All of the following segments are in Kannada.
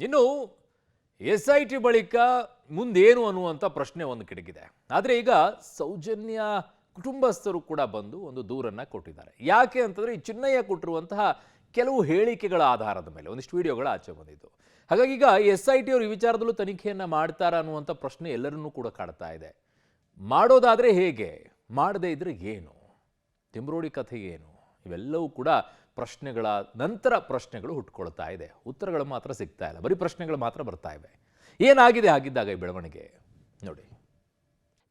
ಇನ್ನು SIT ಬಳಿಕ ಮುಂದೇನು ಅನ್ನುವಂಥ ಪ್ರಶ್ನೆ ಒಂದು ಕಿಡಿಗಿದೆ. ಆದರೆ ಈಗ ಸೌಜನ್ಯ ಕುಟುಂಬಸ್ಥರು ಕೂಡ ಬಂದು ಒಂದು ದೂರನ್ನು ಕೊಟ್ಟಿದ್ದಾರೆ. ಯಾಕೆ ಅಂತಂದರೆ ಈ ಚಿನ್ನಯ್ಯ ಕೊಟ್ಟಿರುವಂತಹ ಕೆಲವು ಹೇಳಿಕೆಗಳ ಆಧಾರದ ಮೇಲೆ ಒಂದಿಷ್ಟು ವಿಡಿಯೋಗಳ ಆಚೆ ಬಂದಿದ್ದು. ಹಾಗಾಗಿ ಈಗ SIT ಅವರು ಈ ವಿಚಾರದಲ್ಲೂ ತನಿಖೆಯನ್ನು ಮಾಡ್ತಾರಾ ಅನ್ನುವಂಥ ಪ್ರಶ್ನೆ ಎಲ್ಲರನ್ನೂ ಕೂಡ ಕಾಡ್ತಾ ಇದೆ. ಮಾಡೋದಾದರೆ ಹೇಗೆ, ಮಾಡದೇ ಇದ್ರೆ ಏನು, ತಿಮ್ರೋಡಿ ಕಥೆ ಏನು, ಇವೆಲ್ಲವೂ ಕೂಡ ಪ್ರಶ್ನೆಗಳ ನಂತರ ಪ್ರಶ್ನೆಗಳು ಹುಟ್ಕೊಳ್ತಾ ಇದೆ. ಉತ್ತರಗಳು ಮಾತ್ರ ಸಿಗ್ತಾ ಇಲ್ಲ, ಬರೀ ಪ್ರಶ್ನೆಗಳು ಮಾತ್ರ ಬರ್ತಾ ಇವೆ. ಏನಾಗಿದೆ ಆಗಿದ್ದಾಗ ಈ ಬೆಳವಣಿಗೆ ನೋಡಿ.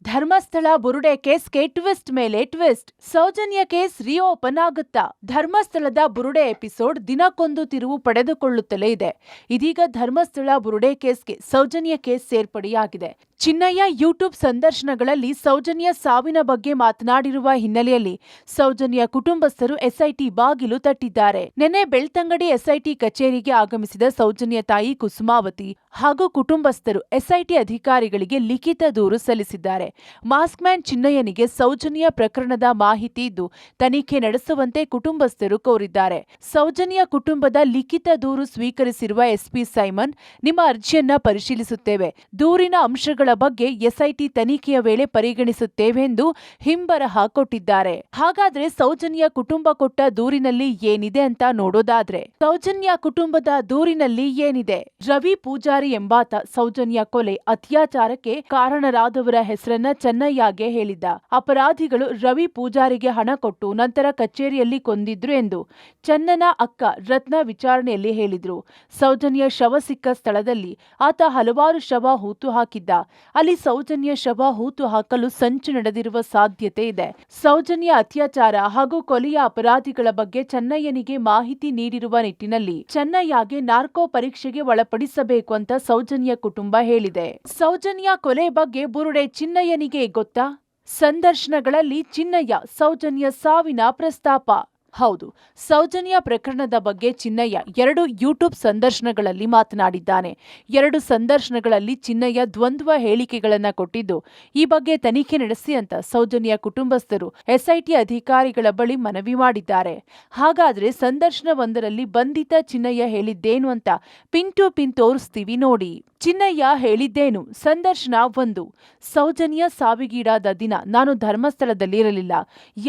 ಧರ್ಮಸ್ಥಳ ಬುರುಡೆ ಕೇಸ್ಗೆ ಟ್ವಿಸ್ಟ್ ಮೇಲೆ ಟ್ವಿಸ್ಟ್. ಸೌಜನ್ಯ ಕೇಸ್ ರಿಓಪನ್ ಆಗುತ್ತಾ? ಧರ್ಮಸ್ಥಳದ ಬುರುಡೆ ಎಪಿಸೋಡ್ ದಿನಕ್ಕೊಂದು ತಿರುವು ಪಡೆದುಕೊಳ್ಳುತ್ತಲೇ ಇದೆ. ಇದೀಗ ಧರ್ಮಸ್ಥಳ ಬುರುಡೆ ಕೇಸ್ಗೆ ಸೌಜನ್ಯ ಕೇಸ್ ಸೇರ್ಪಡೆಯಾಗಿದೆ. ಚಿನ್ನಯ್ಯ ಯೂಟ್ಯೂಬ್ ಸಂದರ್ಶನಗಳಲ್ಲಿ ಸೌಜನ್ಯ ಸಾವಿನ ಬಗ್ಗೆ ಮಾತನಾಡಿರುವ ಹಿನ್ನೆಲೆಯಲ್ಲಿ ಸೌಜನ್ಯ ಕುಟುಂಬಸ್ಥರು SIT ಬಾಗಿಲು ತಟ್ಟಿದ್ದಾರೆ. ನಿನ್ನೆ ಬೆಳ್ತಂಗಡಿ SIT ಕಚೇರಿಗೆ ಆಗಮಿಸಿದ ಸೌಜನ್ಯ ತಾಯಿ ಕುಸುಮಾವತಿ ಹಾಗೂ ಕುಟುಂಬಸ್ಥರು SIT ಅಧಿಕಾರಿಗಳಿಗೆ ಲಿಖಿತ ದೂರು ಸಲ್ಲಿಸಿದ್ದಾರೆ. ಮಾಸ್ಕ್ ಮ್ಯಾನ್ ಚಿನ್ನಯ್ಯನಿಗೆ ಸೌಜನ್ಯ ಪ್ರಕರಣದ ಮಾಹಿತಿ ಇದ್ದು ತನಿಖೆ ನಡೆಸುವಂತೆ ಕುಟುಂಬಸ್ಥರು ಕೋರಿದ್ದಾರೆ. ಸೌಜನ್ಯ ಕುಟುಂಬದ ಲಿಖಿತ ದೂರು ಸ್ವೀಕರಿಸಿರುವ SP ಸೈಮನ್, ನಿಮ್ಮ ಅರ್ಜಿಯನ್ನ ಪರಿಶೀಲಿಸುತ್ತೇವೆ, ದೂರಿನ ಅಂಶಗಳ ಬಗ್ಗೆ SIT ತನಿಖೆಯ ವೇಳೆ ಪರಿಗಣಿಸುತ್ತೇವೆ ಎಂದು ಹಿಂಬರಹ ಕೊಟ್ಟಿದ್ದಾರೆ. ಹಾಗಾದ್ರೆ ಸೌಜನ್ಯ ಕುಟುಂಬ ಕೊಟ್ಟ ದೂರಿನಲ್ಲಿ ಏನಿದೆ ಅಂತ ನೋಡೋದಾದ್ರೆ, ಸೌಜನ್ಯ ಕುಟುಂಬದ ದೂರಿನಲ್ಲಿ ಏನಿದೆ? ರವಿ ಪೂಜಾರಿ ಎಂಬಾತ ಸೌಜನ್ಯ ಕೊಲೆ, ಅತ್ಯಾಚಾರಕ್ಕೆ ಕಾರಣರಾದವರ ಹೆಸರನ್ನ ಚೆನ್ನಯ್ಯಗೆ ಹೇಳಿದ್ದ. ಅಪರಾಧಿಗಳು ರವಿ ಪೂಜಾರಿಗೆ ಹಣ ಕೊಟ್ಟು ನಂತರ ಕಚೇರಿಯಲ್ಲಿ ಕೊಂದಿದ್ರು ಎಂದು ಚೆನ್ನನ ಅಕ್ಕ ರತ್ನ ವಿಚಾರಣೆಯಲ್ಲಿ ಹೇಳಿದ್ರು. ಸೌಜನ್ಯ ಶವ ಸಿಕ್ಕ ಸ್ಥಳದಲ್ಲಿ ಆತ ಹಲವಾರು ಶವ ಹೂತು ಹಾಕಿದ್ದ. ಅಲ್ಲಿ ಸೌಜನ್ಯ ಶವ ಹೂತು ಹಾಕಲು ಸಂಚು ನಡೆದಿರುವ ಸಾಧ್ಯತೆ ಇದೆ. ಸೌಜನ್ಯ ಅತ್ಯಾಚಾರ ಹಾಗೂ ಕೊಲೆಯ ಅಪರಾಧಿಗಳ ಬಗ್ಗೆ ಚೆನ್ನಯ್ಯನಿಗೆ ಮಾಹಿತಿ ನೀಡಿರುವ ನಿಟ್ಟಿನಲ್ಲಿ ಚೆನ್ನಯ್ಯಗೆ ನಾರ್ಕೋ ಪರೀಕ್ಷೆಗೆ ಒಳಪಡಿಸಬೇಕು ಅಂತ ಸೌಜನ್ಯ ಕುಟುಂಬ ಹೇಳಿದೆ. ಸೌಜನ್ಯ ಕೊಲೆ ಬಗ್ಗೆ ಬುರುಡೆ ಚಿನ್ನಯ್ಯನಿಗೆ ಗೊತ್ತಾ? ಸಂದರ್ಶನಗಳಲ್ಲಿ ಚಿನ್ನಯ್ಯ ಸೌಜನ್ಯ ಸಾವಿನ ಪ್ರಸ್ತಾಪ. ಹೌದು, ಸೌಜನ್ಯ ಪ್ರಕರಣದ ಬಗ್ಗೆ ಚಿನ್ನಯ್ಯ 2 ಯೂಟ್ಯೂಬ್ ಸಂದರ್ಶನಗಳಲ್ಲಿ ಮಾತನಾಡಿದ್ದಾನೆ. 2 ಸಂದರ್ಶನಗಳಲ್ಲಿ ಚಿನ್ನಯ್ಯ ದ್ವಂದ್ವ ಹೇಳಿಕೆಗಳನ್ನ ಕೊಟ್ಟಿದ್ದು, ಈ ಬಗ್ಗೆ ತನಿಖೆ ನಡೆಸಿ ಅಂತ ಸೌಜನ್ಯ ಕುಟುಂಬಸ್ಥರು SIT ಅಧಿಕಾರಿಗಳ ಬಳಿ ಮನವಿ ಮಾಡಿದ್ದಾರೆ. ಹಾಗಾದ್ರೆ ಸಂದರ್ಶನವೊಂದರಲ್ಲಿ ಬಂಧಿತ ಚಿನ್ನಯ್ಯ ಹೇಳಿದ್ದೇನು ಅಂತ ಪಿನ್ ಟು ಪಿನ್ ತೋರಿಸ್ತೀವಿ ನೋಡಿ. ಚಿನ್ನಯ್ಯ ಹೇಳಿದ್ದೇನು? ಸಂದರ್ಶನ 1. ಸೌಜನ್ಯ ಸಾವಿಗೀಡಾದ ದಿನ ನಾನು ಧರ್ಮಸ್ಥಳದಲ್ಲಿರಲಿಲ್ಲ.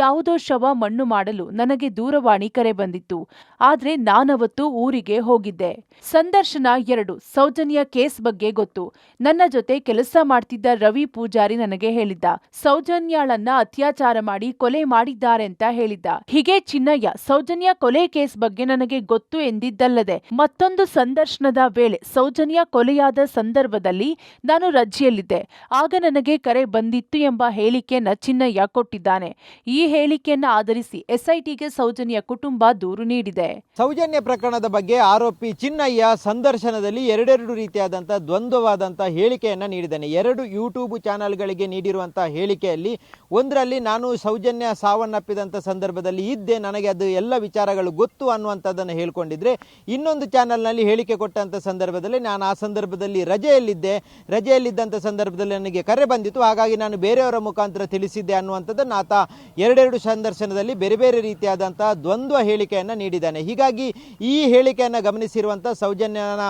ಯಾವುದೋ ಶವ ಮಣ್ಣು ಮಾಡಲು ನನಗೆ ದೂರವಾಣಿ ಕರೆ ಬಂದಿತ್ತು. ಆದ್ರೆ ನಾನವತ್ತು ಊರಿಗೆ ಹೋಗಿದ್ದೆ. ಸಂದರ್ಶನ 2. ಸೌಜನ್ಯ ಕೇಸ್ ಬಗ್ಗೆ ಗೊತ್ತು. ನನ್ನ ಜೊತೆ ಕೆಲಸ ಮಾಡ್ತಿದ್ದ ರವಿ ಪೂಜಾರಿ ನನಗೆ ಹೇಳಿದ್ದ, ಸೌಜನ್ಯಾಳನ್ನ ಅತ್ಯಾಚಾರ ಮಾಡಿ ಕೊಲೆ ಮಾಡಿದ್ದಾರೆ ಅಂತ ಹೇಳಿದ್ದ. ಹೀಗೆ ಚಿನ್ನಯ್ಯ ಸೌಜನ್ಯ ಕೊಲೆ ಕೇಸ್ ಬಗ್ಗೆ ನನಗೆ ಗೊತ್ತು ಎಂದಿದ್ದಲ್ಲದೆ, ಮತ್ತೊಂದು ಸಂದರ್ಶನದ ವೇಳೆ ಸೌಜನ್ಯ ಕೊಲೆಯಾದ ಸಂದರ್ಭದಲ್ಲಿ ನಾನು ರಜೆಯಲ್ಲಿದ್ದೆ, ಆಗ ನನಗೆ ಕರೆ ಬಂದಿತ್ತು ಎಂಬ ಹೇಳಿಕೆಯನ್ನ ಚಿನ್ನಯ್ಯ ಕೊಟ್ಟಿದ್ದಾನೆ. ಈ ಹೇಳಿಕೆಯನ್ನ ಆಧರಿಸಿ SITಗೆ ಸೌಜನ್ಯ ಕುಟುಂಬ ದೂರು ನೀಡಿದೆ. ಸೌಜನ್ಯ ಪ್ರಕರಣದ ಬಗ್ಗೆ ಆರೋಪಿ ಚಿನ್ನಯ್ಯ ಸಂದರ್ಶನದಲ್ಲಿ 2 ರೀತಿಯಾದಂತಹ ದ್ವಂದ್ವವಾದಂತಹ ಹೇಳಿಕೆಯನ್ನ ನೀಡಿದ್ದಾನೆ. 2 ಯೂಟ್ಯೂಬ್ ಚಾನೆಲ್ಗಳಿಗೆ ನೀಡಿರುವಂತಹ ಹೇಳಿಕೆಯಲ್ಲಿ ಒಂದರಲ್ಲಿ ನಾನು ಸೌಜನ್ಯ ಸಾವನ್ನಪ್ಪಿದಂಥ ಸಂದರ್ಭದಲ್ಲಿ ಇದ್ದೆ, ನನಗೆ ಅದು ಎಲ್ಲ ವಿಚಾರಗಳು ಗೊತ್ತು ಅನ್ನುವಂಥದ್ದನ್ನು ಹೇಳ್ಕೊಂಡಿದ್ರೆ, ಇನ್ನೊಂದು ಚಾನೆಲ್ನಲ್ಲಿ ಹೇಳಿಕೆ ಕೊಟ್ಟಂಥ ಸಂದರ್ಭದಲ್ಲಿ ನಾನು ಆ ಸಂದರ್ಭದಲ್ಲಿ ರಜೆಯಲ್ಲಿದ್ದಂಥ ಸಂದರ್ಭದಲ್ಲಿ ನನಗೆ ಕರೆ ಬಂದಿತ್ತು, ಹಾಗಾಗಿ ನಾನು ಬೇರೆಯವರ ಮುಖಾಂತರ ತಿಳಿಸಿದ್ದೆ ಅನ್ನುವಂಥದ್ದನ್ನು ಆತ 2 ಸಂದರ್ಶನದಲ್ಲಿ ಬೇರೆ ಬೇರೆ ರೀತಿಯಾದಂತಹ ದ್ವಂದ್ವ ಹೇಳಿಕೆಯನ್ನು ನೀಡಿದ್ದಾನೆ. ಹೀಗಾಗಿ ಈ ಹೇಳಿಕೆಯನ್ನು ಗಮನಿಸಿರುವಂಥ ಸೌಜನ್ಯನ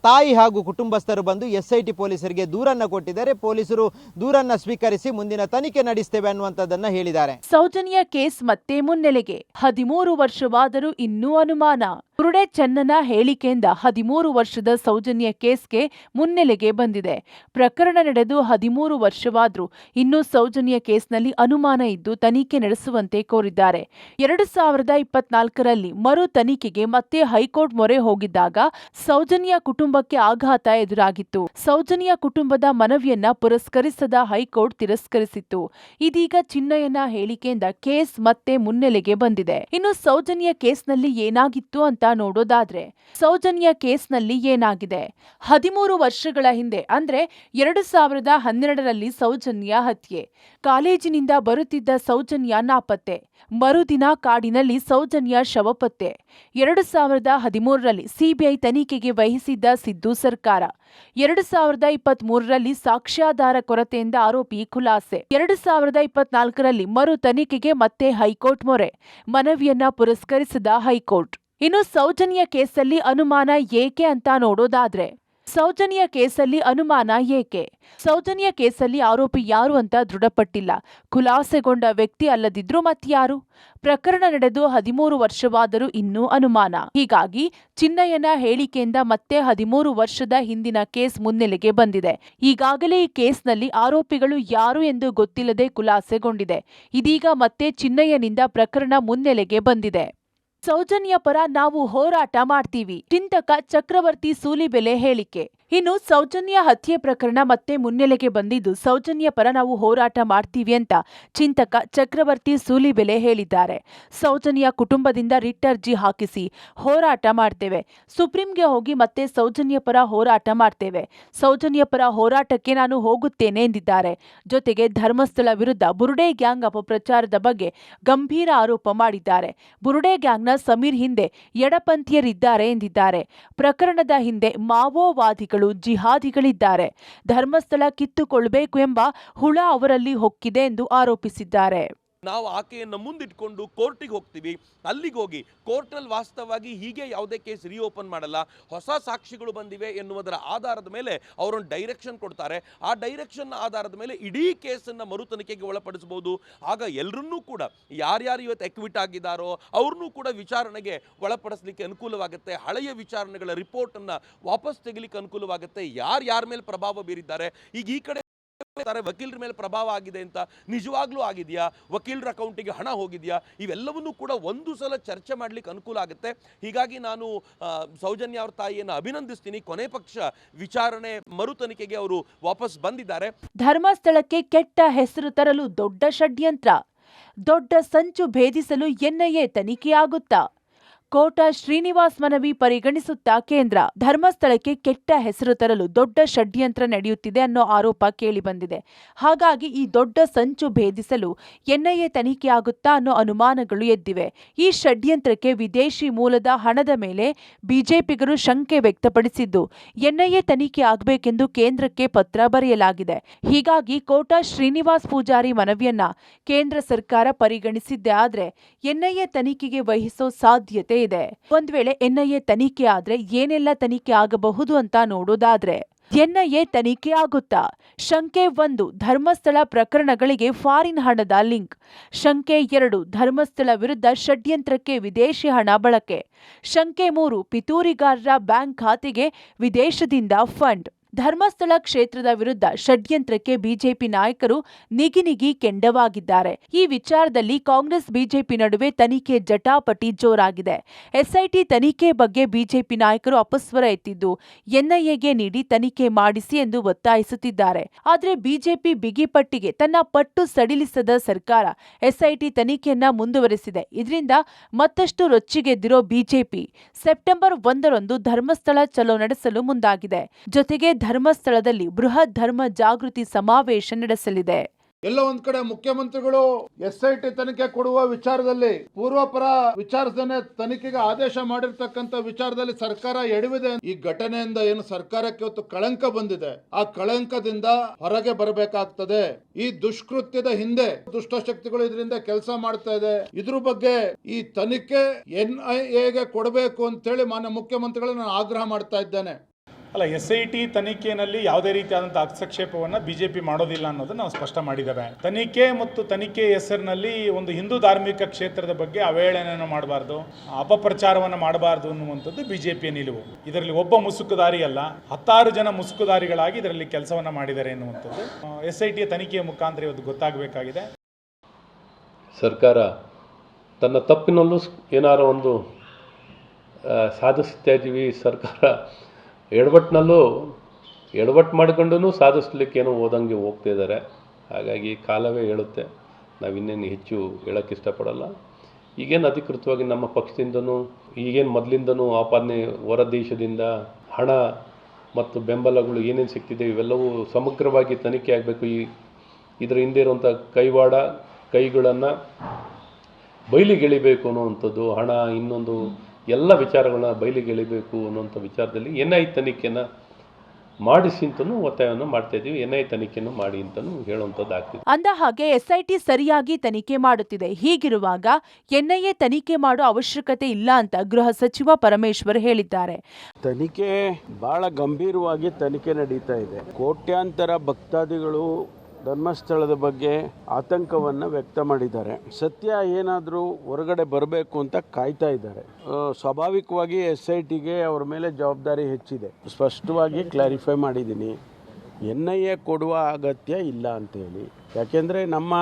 ತಾಯಿ ಹಾಗೂ ಕುಟುಂಬಸ್ಥರು ಬಂದು SIT ಪೊಲೀಸರಿಗೆ ದೂರನ್ನು ಕೊಟ್ಟಿದ್ದಾರೆ. ಪೊಲೀಸರು ದೂರನ್ನು ಸ್ವೀಕರಿಸಿ ಮುಂದಿನ ತನಿಖೆ ನಡೆಸ್ತೇವೆ ಅನ್ನುವಂಥದ್ದನ್ನು ಹೇಳಿದ್ದಾರೆ. ಸೌಜನ್ಯ ಕೇಸ್ ಮತ್ತೆ ಮುನ್ನೆಲೆಗೆ. 13 ವರ್ಷವಾದರೂ ಇನ್ನೂ ಅನುಮಾನ. ಬುರುಡೆ ಚೆನ್ನನ ಹೇಳಿಕೆಯಿಂದ 13 ವರ್ಷದ ಸೌಜನ್ಯ ಕೇಸ್ಗೆ ಮುನ್ನೆಲೆಗೆ ಬಂದಿದೆ. ಪ್ರಕರಣ ನಡೆದು 13 ವರ್ಷವಾದ್ರೂ ಇನ್ನೂ ಸೌಜನ್ಯ ಕೇಸ್ನಲ್ಲಿ ಅನುಮಾನ ಇದ್ದು ತನಿಖೆ ನಡೆಸುವಂತೆ ಕೋರಿದ್ದಾರೆ. 2024ರಲ್ಲಿ ಮರು ತನಿಖೆಗೆ ಮತ್ತೆ ಹೈಕೋರ್ಟ್ ಮೊರೆ ಹೋಗಿದ್ದಾಗ ಸೌಜನ್ಯ ಕುಟುಂಬಕ್ಕೆ ಆಘಾತ ಎದುರಾಗಿತ್ತು. ಸೌಜನ್ಯ ಕುಟುಂಬದ ಮನವಿಯನ್ನ ಪುರಸ್ಕರಿಸದ ಹೈಕೋರ್ಟ್ ತಿರಸ್ಕರಿಸಿತ್ತು. ಇದೀಗ ಚಿನ್ನಯ್ಯನ ಹೇಳಿಕೆಯಿಂದ ಕೇಸ್ ಮತ್ತೆ ಮುನ್ನೆಲೆಗೆ ಬಂದಿದೆ. ಇನ್ನು ಸೌಜನ್ಯ ಕೇಸ್ನಲ್ಲಿ ಏನಾಗಿತ್ತು ಅಂತ ನೋಡೋದಾದ್ರೆ, ಸೌಜನ್ಯ ಕೇಸ್ನಲ್ಲಿ ಏನಾಗಿದೆ? 13 ವರ್ಷಗಳ ಹಿಂದೆ ಅಂದ್ರೆ 2012ರಲ್ಲಿ ಸೌಜನ್ಯ ಹತ್ಯೆ. ಕಾಲೇಜಿನಿಂದ ಬರುತ್ತಿದ್ದ ಸೌಜನ್ಯ ನಾಪತ್ತೆ. ಮರುದಿನ ಕಾಡಿನಲ್ಲಿ ಸೌಜನ್ಯ ಶವಪತ್ತೆ. 2013ರಲ್ಲಿ CBI ತನಿಖೆಗೆ ವಹಿಸಿದ್ದ ಸಿದ್ದು ಸರ್ಕಾರ. 2023ರಲ್ಲಿ ಸಾಕ್ಷ್ಯಾಧಾರ ಕೊರತೆಯಿಂದ ಆರೋಪಿ ಖುಲಾಸೆ. 2024ರಲ್ಲಿ ಮರು ತನಿಖೆಗೆ ಮತ್ತೆ ಹೈಕೋರ್ಟ್ ಮೊರೆ. ಮನವಿಯನ್ನ ಪುರಸ್ಕರಿಸಿದ ಹೈಕೋರ್ಟ್. ಇನ್ನು ಸೌಜನ್ಯ ಕೇಸಲ್ಲಿ ಅನುಮಾನ ಏಕೆ ಅಂತ ನೋಡೋದಾದ್ರೆ, ಸೌಜನ್ಯ ಕೇಸಲ್ಲಿ ಅನುಮಾನ ಏಕೆ? ಸೌಜನ್ಯ ಕೇಸಲ್ಲಿ ಆರೋಪಿ ಯಾರು ಅಂತ ದೃಢಪಟ್ಟಿಲ್ಲ. ಖುಲಾಸೆಗೊಂಡ ವ್ಯಕ್ತಿ ಅಲ್ಲದಿದ್ರೂ ಮತ್ಯಾರು? ಪ್ರಕರಣ ನಡೆದು 13 ವರ್ಷವಾದರೂ ಇನ್ನೂ ಅನುಮಾನ. ಹೀಗಾಗಿ ಚಿನ್ನಯ್ಯನ ಹೇಳಿಕೆಯಿಂದ ಮತ್ತೆ 13 ವರ್ಷದ ಹಿಂದಿನ ಕೇಸ್ ಮುನ್ನೆಲೆಗೆ ಬಂದಿದೆ. ಈಗಾಗಲೇ ಈ ಕೇಸ್ನಲ್ಲಿ ಆರೋಪಿಗಳು ಯಾರು ಎಂದು ಗೊತ್ತಿಲ್ಲದೆ ಖುಲಾಸೆಗೊಂಡಿದೆ. ಇದೀಗ ಮತ್ತೆ ಚಿನ್ನಯ್ಯನಿಂದ ಪ್ರಕರಣ ಮುನ್ನೆಲೆಗೆ ಬಂದಿದೆ. ಸೌಜನ್ಯ ಪರ ನಾವು ಹೋರಾಟ ಮಾಡ್ತೀವಿ, ಚಿಂತಕ ಚಕ್ರವರ್ತಿ ಸೂಲಿಬೆಲೆ ಹೇಳಿಕೆ. ಇನ್ನು ಸೌಜನ್ಯ ಹತ್ಯೆ ಪ್ರಕರಣ ಮತ್ತೆ ಮುನ್ನೆಲೆಗೆ ಬಂದಿದ್ದು, ಸೌಜನ್ಯ ಪರ ನಾವು ಹೋರಾಟ ಮಾಡ್ತೀವಿ ಅಂತ ಚಿಂತಕ ಚಕ್ರವರ್ತಿ ಸೂಲಿಬೆಲೆ ಹೇಳಿದ್ದಾರೆ. ಸೌಜನ್ಯ ಕುಟುಂಬದಿಂದ ರಿಟ್ ಅರ್ಜಿ ಹಾಕಿಸಿ ಹೋರಾಟ ಮಾಡ್ತೇವೆ, ಸುಪ್ರೀಂಗೆ ಹೋಗಿ ಮತ್ತೆ ಸೌಜನ್ಯ ಪರ ಹೋರಾಟ ಮಾಡ್ತೇವೆ, ಸೌಜನ್ಯ ಪರ ಹೋರಾಟಕ್ಕೆ ನಾನು ಹೋಗುತ್ತೇನೆ ಎಂದಿದ್ದಾರೆ. ಜೊತೆಗೆ ಧರ್ಮಸ್ಥಳ ವಿರುದ್ಧ ಬುರುಡೆ ಗ್ಯಾಂಗ್ ಅಪಪ್ರಚಾರದ ಬಗ್ಗೆ ಗಂಭೀರ ಆರೋಪ ಮಾಡಿದ್ದಾರೆ. ಬುರುಡೆ ಗ್ಯಾಂಗ್ನ ಸಮೀರ್ ಹಿಂದೆ ಎಡಪಂಥೀಯರಿದ್ದಾರೆ ಎಂದಿದ್ದಾರೆ. ಪ್ರಕರಣದ ಹಿಂದೆ ಮಾವೋವಾದಿಗಳು, ಜಿಹಾದಿಗಳಿದ್ದಾರೆ. ಧರ್ಮಸ್ಥಳ ಕಿತ್ತುಕೊಳ್ಳಬೇಕು ಎಂಬ ಹುಳ ಅವರಲ್ಲಿ ಹೊಕ್ಕಿದೆ ಎಂದು ಆರೋಪಿಸಿದ್ದಾರೆ. ನಾವು ಆಕೆಯನ್ನು ಮುಂದಿಟ್ಕೊಂಡು ಕೋರ್ಟಿಗೆ ಹೋಗ್ತೀವಿ. ಅಲ್ಲಿಗೆ ಹೋಗಿ ಕೋರ್ಟಲ್ಲಿ ವಾಸ್ತವವಾಗಿ ಹೀಗೆ ಯಾವುದೇ ಕೇಸ್ ರೀಓಪನ್ ಮಾಡಲ್ಲ, ಹೊಸ ಸಾಕ್ಷಿಗಳು ಬಂದಿವೆ ಎನ್ನುವುದರ ಆಧಾರದ ಮೇಲೆ ಅವರೊಂದು ಡೈರೆಕ್ಷನ್ ಕೊಡ್ತಾರೆ. ಆ ಡೈರೆಕ್ಷನ್ ಆಧಾರದ ಮೇಲೆ ಇಡೀ ಕೇಸನ್ನು ಮರುತನಿಖೆಗೆ ಒಳಪಡಿಸಬಹುದು. ಆಗ ಎಲ್ಲರನ್ನೂ ಕೂಡ ಯಾರ್ಯಾರು ಇವತ್ತು ಎಕ್ವಿಟ್ ಆಗಿದ್ದಾರೋ ಅವ್ರನ್ನೂ ಕೂಡ ವಿಚಾರಣೆಗೆ ಒಳಪಡಿಸಲಿಕ್ಕೆ ಅನುಕೂಲವಾಗುತ್ತೆ. ಹಳೆಯ ವಿಚಾರಣೆಗಳ ರಿಪೋರ್ಟನ್ನು ವಾಪಸ್ ತೆಗಿಲಿಕ್ಕೆ ಅನುಕೂಲವಾಗುತ್ತೆ. ಯಾರ ಮೇಲೆ ಪ್ರಭಾವ ಬೀರಿದ್ದಾರೆ, ಈಗ ಈ ಕಡೆ ವಕೀಲರ ಮೇಲೆ ಪ್ರಭಾವ ಆಗಿದೆ ಅಂತ ನಿಜವಾಗ್ಲೂ ಆಗಿದೆಯಾ, ವಕೀಲರ ಅಕೌಂಟಿಗೆ ಹಣ ಹೋಗಿದೆಯಾ, ಇವೆಲ್ಲವನ್ನೂ ಕೂಡ ಒಂದು ಸಲ ಚರ್ಚೆ ಮಾಡಲಿಕ್ಕೆ ಅನುಕೂಲ ಆಗುತ್ತೆ. ಹೀಗಾಗಿ ನಾನು ಸೌಜನ್ಯ ಅವ್ರ ತಾಯಿಯನ್ನು ಅಭಿನಂದಿಸ್ತೀನಿ. ಕೊನೆ ಪಕ್ಷ ವಿಚಾರಣೆ ಮರು ತನಿಖೆಗೆ ಅವರು ವಾಪಸ್ ಬಂದಿದ್ದಾರೆ. ಧರ್ಮಸ್ಥಳಕ್ಕೆ ಕೆಟ್ಟ ಹೆಸರು ತರಲು ದೊಡ್ಡ ಷಡ್ಯಂತ್ರ, ದೊಡ್ಡ ಸಂಚು ಭೇದಿಸಲು ಎನ್ಐಎ ತನಿಖೆಯಾಗುತ್ತಾ? ಕೋಟ ಶ್ರೀನಿವಾಸ್ ಮನವಿ ಪರಿಗಣಿಸುತ್ತಾ ಕೇಂದ್ರ. ಧರ್ಮಸ್ಥಳಕ್ಕೆ ಕೆಟ್ಟ ಹೆಸರು ತರಲು ದೊಡ್ಡ ಷಡ್ಯಂತ್ರ ನಡೆಯುತ್ತಿದೆ ಅನ್ನೋ ಆರೋಪ ಕೇಳಿಬಂದಿದೆ. ಹಾಗಾಗಿ ಈ ದೊಡ್ಡ ಸಂಚು ಭೇದಿಸಲು ಎನ್ಐಎ ತನಿಖೆಯಾಗುತ್ತಾ ಅನ್ನೋ ಅನುಮಾನಗಳು ಎದ್ದಿವೆ. ಈ ಷಡ್ಯಂತ್ರಕ್ಕೆ ವಿದೇಶಿ ಮೂಲದ ಹಣದ ಮೇಲೆ ಬಿಜೆಪಿಗರು ಶಂಕೆ ವ್ಯಕ್ತಪಡಿಸಿದ್ದು, ಎನ್ಐಎ ತನಿಖೆ ಆಗಬೇಕೆಂದು ಕೇಂದ್ರಕ್ಕೆ ಪತ್ರ ಬರೆಯಲಾಗಿದೆ. ಹೀಗಾಗಿ ಕೋಟ ಶ್ರೀನಿವಾಸ್ ಪೂಜಾರಿ ಮನವಿಯನ್ನ ಕೇಂದ್ರ ಸರ್ಕಾರ ಪರಿಗಣಿಸಿದ್ದೇ ಆದ್ರೆ ಎನ್ಐಎ ತನಿಖೆಗೆ ವಹಿಸೋ ಸಾಧ್ಯತೆ ಇದೆ. ಒಂದ್ ವೇಳೆ ಎನ್ಐಎ ತನಿಖೆ ಆದ್ರೆ ಏನೆಲ್ಲ ತನಿಖೆ ಆಗಬಹುದು ಅಂತ ನೋಡೋದಾದ್ರೆ, ಎನ್ಐಎ ತನಿಖೆ ಆಗುತ್ತಾ? ಶಂಕೆ 1, ಧರ್ಮಸ್ಥಳ ಪ್ರಕರಣಗಳಿಗೆ ಫಾರಿನ್ ಹಣದ ಲಿಂಕ್. ಶಂಕೆ 2, ಧರ್ಮಸ್ಥಳ ವಿರುದ್ಧ ಷಡ್ಯಂತ್ರಕ್ಕೆ ವಿದೇಶಿ ಹಣ ಬಳಕೆ. ಶಂಕೆ 3, ಪಿತೂರಿಗಾರರ ಬ್ಯಾಂಕ್ ಖಾತೆಗೆ ವಿದೇಶದಿಂದ ಫಂಡ್. ಧರ್ಮಸ್ಥಳ ಕ್ಷೇತ್ರದ ವಿರುದ್ಧ ಷಡ್ಯಂತ್ರಕ್ಕೆ ಬಿಜೆಪಿ ನಾಯಕರು ನಿಗಿನಿಗಿ ಕೆಂಡವಾಗಿದ್ದಾರೆ. ಈ ವಿಚಾರದಲ್ಲಿ ಕಾಂಗ್ರೆಸ್ ಬಿಜೆಪಿ ನಡುವೆ ತನಿಖೆ ಜಟಾಪಟಿ ಜೋರಾಗಿದೆ. ಎಸ್ಐಟಿ ತನಿಖೆ ಬಗ್ಗೆ ಬಿಜೆಪಿ ನಾಯಕರು ಅಪಸ್ವರ ಎತ್ತಿದ್ದು, ಎನ್ಐಎಗೆ ನೀಡಿ ತನಿಖೆ ಮಾಡಿಸಿ ಎಂದು ಒತ್ತಾಯಿಸುತ್ತಿದ್ದಾರೆ. ಆದರೆ ಬಿಜೆಪಿ ಬಿಗಿಪಟ್ಟಿಗೆ ತನ್ನ ಪಟ್ಟು ಸಡಿಲಿಸದ ಸರ್ಕಾರ ಎಸ್ಐಟಿ ತನಿಖೆಯನ್ನ ಮುಂದುವರೆಸಿದೆ. ಇದರಿಂದ ಮತ್ತಷ್ಟು ರೊಚ್ಚಿಗೆದ್ದಿರೋ ಬಿಜೆಪಿ ಸೆಪ್ಟೆಂಬರ್ 1ರಂದು ಧರ್ಮಸ್ಥಳ ಚಲೋ ನಡೆಸಲು ಮುಂದಾಗಿದೆ. ಜೊತೆಗೆ ಧರ್ಮಸ್ಥಳದಲ್ಲಿ ಬೃಹತ್ ಧರ್ಮ ಜಾಗೃತಿ ಸಮಾವೇಶ ನಡೆಸಲಿದೆ. ಎಲ್ಲ ಒಂದ್ ಕಡೆ ಮುಖ್ಯಮಂತ್ರಿಗಳು ಎಸ್ಐಟಿ ತನಿಖೆ ಕೊಡುವ ವಿಚಾರದಲ್ಲಿ ಪೂರ್ವಪರ ವಿಚಾರದನೆ ತನಿಖೆಗೆ ಆದೇಶ ಮಾಡಿರ್ತಕ್ಕಂಥ ವಿಚಾರದಲ್ಲಿ ಸರ್ಕಾರ ಎಡವಿದೆ. ಈ ಘಟನೆಯಿಂದ ಏನು ಸರ್ಕಾರಕ್ಕೆ ಇವತ್ತು ಕಳಂಕ ಬಂದಿದೆ, ಆ ಕಳಂಕದಿಂದ ಹೊರಗೆ ಬರಬೇಕಾಗ್ತದೆ. ಈ ದುಷ್ಕೃತ್ಯದ ಹಿಂದೆ ದುಷ್ಟಶಕ್ತಿಗಳು ಇದರಿಂದ ಕೆಲಸ ಮಾಡ್ತಾ ಇದೆ. ಇದ್ರ ಬಗ್ಗೆ ಈ ತನಿಖೆ ಎನ್ಐಎಗೆ ಕೊಡಬೇಕು ಅಂತೇಳಿ ಮಾನ್ಯ ಮುಖ್ಯಮಂತ್ರಿಗಳು ನಾನು ಆಗ್ರಹ ಮಾಡ್ತಾ ಇದ್ದೇನೆ. ಅಲ್ಲ, SIT ತನಿಖೆಯಲ್ಲಿ ಯಾವುದೇ ರೀತಿಯಾದಂಥ ಹಸ್ತಕ್ಷೇಪವನ್ನು BJP ಮಾಡೋದಿಲ್ಲ ಅನ್ನೋದನ್ನು ನಾವು ಸ್ಪಷ್ಟ ಮಾಡಿದ್ದೇವೆ. ತನಿಖೆ ಮತ್ತು ತನಿಖೆ ಹೆಸರಿನಲ್ಲಿ ಒಂದು ಹಿಂದೂ ಧಾರ್ಮಿಕ ಕ್ಷೇತ್ರದ ಬಗ್ಗೆ ಅವಹೇಳನೆಯನ್ನು ಮಾಡಬಾರ್ದು, ಅಪಪ್ರಚಾರವನ್ನು ಮಾಡಬಾರ್ದು ಅನ್ನುವಂಥದ್ದು BJPಯ ನಿಲುವು. ಇದರಲ್ಲಿ ಒಬ್ಬ ಮುಸುಕುದಾರಿ ಅಲ್ಲ, 10 ಜನ ಮುಸುಕುದಾರಿಗಳಾಗಿ ಇದರಲ್ಲಿ ಕೆಲಸವನ್ನು ಮಾಡಿದ್ದಾರೆ ಎನ್ನುವಂಥದ್ದು SITಯ ತನಿಖೆಯ ಮುಖಾಂತರ ಇವತ್ತು ಗೊತ್ತಾಗಬೇಕಾಗಿದೆ. ಸರ್ಕಾರ ತನ್ನ ತಪ್ಪಿನಲ್ಲೂ ಏನಾರು ಒಂದು ಸಾಧಿಸ್ತಾ ಇದ್ದೀವಿ, ಸರ್ಕಾರ ಎಡವಟ್ಟು ಮಾಡಿಕೊಂಡು ಸಾಧಿಸ್ಲಿಕ್ಕೆ ಏನೋ ಓದಂಗೆ ಹೋಗ್ತಾ ಇದ್ದಾರೆ. ಹಾಗಾಗಿ ಕಾಲವೇ ಹೇಳುತ್ತೆ, ನಾವಿನ್ನೇನು ಹೆಚ್ಚು ಹೇಳೋಕ್ಕೆ ಇಷ್ಟಪಡಲ್ಲ. ಈಗೇನು ಅಧಿಕೃತವಾಗಿ ನಮ್ಮ ಪಕ್ಷದಿಂದನೂ ಈಗೇನು ಮೊದಲಿಂದನೂ ಆಪಾದನೆ ಹೊರ ದೇಶದಿಂದ ಹಣ ಮತ್ತು ಬೆಂಬಲಗಳು ಏನೇನು ಸಿಗ್ತಿದೆ ಇವೆಲ್ಲವೂ ಸಮಗ್ರವಾಗಿ ತನಿಖೆ ಆಗಬೇಕು. ಇದರ ಹಿಂದೆ ಇರುವಂಥ ಕೈವಾಡ ಕೈಗಳನ್ನು ಬಯಲಿಗೆಳಿಬೇಕು ಅನ್ನುವಂಥದ್ದು, ಹಣ ಇನ್ನೊಂದು ಎಲ್ಲ ವಿಚಾರಗಳನ್ನ ಬಯಲಿಗೆಳಿಬೇಕು ಅನ್ನುವಂಥ ವಿಚಾರದಲ್ಲಿ NIA ತನಿಖೆಯನ್ನು ಮಾಡಿಸಿ ಅಂತಲೂ ಒತ್ತಾಯವನ್ನು ಮಾಡ್ತಾ ಇದ್ದೀವಿ. NIA ತನಿಖೆಯನ್ನು ಮಾಡಿ ಅಂತಲೂ ಹೇಳುವಂಥದ್ದು ಆಗ್ತಿದೆ. ಅಂದ ಹಾಗೆ SIT ಸರಿಯಾಗಿ ತನಿಖೆ ಮಾಡುತ್ತಿದೆ. ಹೀಗಿರುವಾಗ NIA ತನಿಖೆ ಮಾಡೋ ಅವಶ್ಯಕತೆ ಇಲ್ಲ ಅಂತ ಗೃಹ ಸಚಿವ ಪರಮೇಶ್ವರ್ ಹೇಳಿದ್ದಾರೆ. ತನಿಖೆ ಬಹಳ ಗಂಭೀರವಾಗಿ ತನಿಖೆ ನಡೀತಾ ಇದೆ. ಕೋಟ್ಯಾಂತರ ಭಕ್ತಾದಿಗಳು ಧರ್ಮಸ್ಥಳದ ಬಗ್ಗೆ ಆತಂಕವನ್ನು ವ್ಯಕ್ತ ಮಾಡಿದ್ದಾರೆ. ಸತ್ಯ ಏನಾದರೂ ಹೊರಗಡೆ ಬರಬೇಕು ಅಂತ ಕಾಯ್ತಾ ಇದ್ದಾರೆ. ಸ್ವಾಭಾವಿಕವಾಗಿ SITಗೆ ಅವ್ರ ಮೇಲೆ ಜವಾಬ್ದಾರಿ ಹೆಚ್ಚಿದೆ. ಸ್ಪಷ್ಟವಾಗಿ ಕ್ಲಾರಿಫೈ ಮಾಡಿದ್ದೀನಿ, NIA ಕೊಡುವ ಅಗತ್ಯ ಇಲ್ಲ ಅಂತೇಳಿ. ಯಾಕೆಂದರೆ ನಮ್ಮ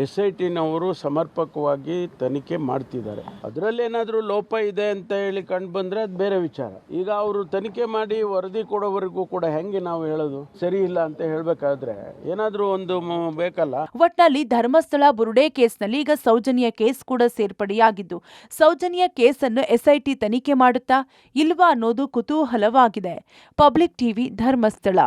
SITನವರು ಸಮರ್ಪಕವಾಗಿ ತನಿಖೆ ಮಾಡ್ತಿದ್ದಾರೆ. ಅದರಲ್ಲೇನಾದರೂ ಲೋಪ ಇದೆ ಅಂತ ಹೇಳಿ ಕಂಡು ಬಂದರೆ ಅದು ಬೇರೆ ವಿಚಾರ. ಈಗ ಅವರು ತನಿಖೆ ಮಾಡಿ ವರದಿ ಕೊಡೋವರೆಗೂ ಕೂಡ ಹೆಂಗೆ ನಾವು ಹೇಳೋದು? ಸರಿ ಇಲ್ಲ ಅಂತ ಹೇಳಬೇಕಾದ್ರೆ ಏನಾದರೂ ಒಂದು ಬೇಕಲ್ಲ. ಒಟ್ನಲ್ಲಿ ಧರ್ಮಸ್ಥಳ ಬುರುಡೆ ಕೇಸ್ನಲ್ಲಿ ಈಗ ಸೌಜನ್ಯ ಕೇಸ್ ಕೂಡ ಸೇರ್ಪಡೆಯಾಗಿದ್ದು, ಸೌಜನ್ಯ ಕೇಸನ್ನು SIT ತನಿಖೆ ಮಾಡುತ್ತಾ ಇಲ್ವಾ ಅನ್ನೋದು ಕುತೂಹಲವಾಗಿದೆ. Public TV, Dharmasthala.